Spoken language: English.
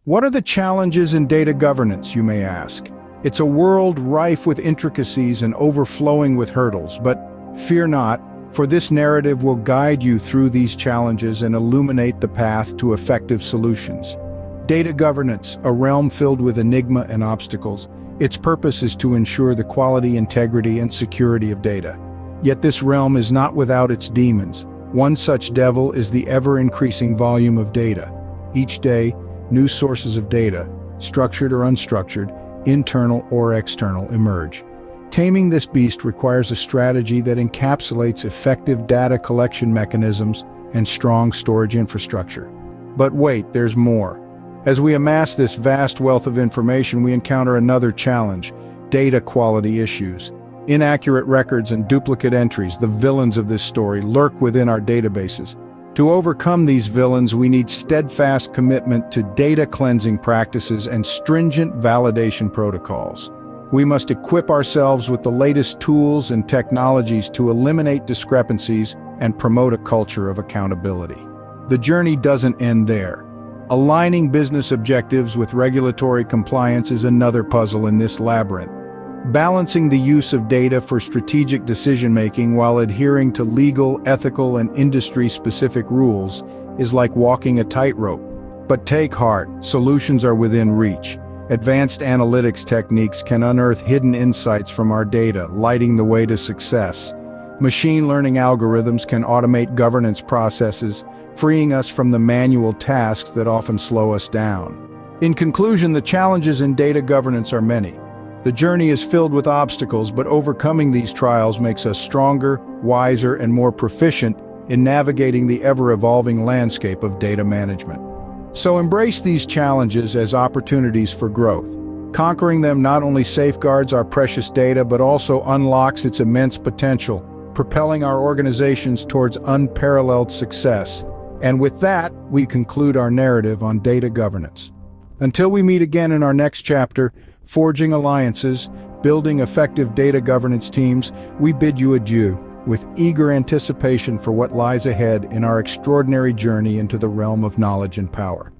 What are the challenges in data governance, you may ask? It's a world rife with intricacies and overflowing with hurdles, but fear not, for this narrative will guide you through these challenges and illuminate the path to effective solutions. Data governance, a realm filled with enigma and obstacles, its purpose is to ensure the quality, integrity, and security of data. Yet this realm is not without its demons. One such devil is the ever-increasing volume of data. Each day, new sources of data, structured or unstructured, internal or external, emerge. Taming this beast requires a strategy that encapsulates effective data collection mechanisms and strong storage infrastructure. But wait, there's more. As we amass this vast wealth of information, we encounter another challenge: data quality issues. Inaccurate records and duplicate entries, the villains of this story, lurk within our databases. To overcome these villains, we need steadfast commitment to data cleansing practices and stringent validation protocols. We must equip ourselves with the latest tools and technologies to eliminate discrepancies and promote a culture of accountability. The journey doesn't end there. Aligning business objectives with regulatory compliance is another puzzle in this labyrinth. Balancing the use of data for strategic decision-making while adhering to legal, ethical, and industry-specific rules is like walking a tightrope. But take heart, solutions are within reach. Advanced analytics techniques can unearth hidden insights from our data, lighting the way to success. Machine learning algorithms can automate governance processes, freeing us from the manual tasks that often slow us down. In conclusion, the challenges in data governance are many. The journey is filled with obstacles, but overcoming these trials makes us stronger, wiser, and more proficient in navigating the ever-evolving landscape of data management. So embrace these challenges as opportunities for growth. Conquering them not only safeguards our precious data, but also unlocks its immense potential, propelling our organizations towards unparalleled success. And with that, we conclude our narrative on data governance. Until we meet again in our next chapter, forging alliances, building effective data governance teams, we bid you adieu, with eager anticipation for what lies ahead in our extraordinary journey into the realm of knowledge and power.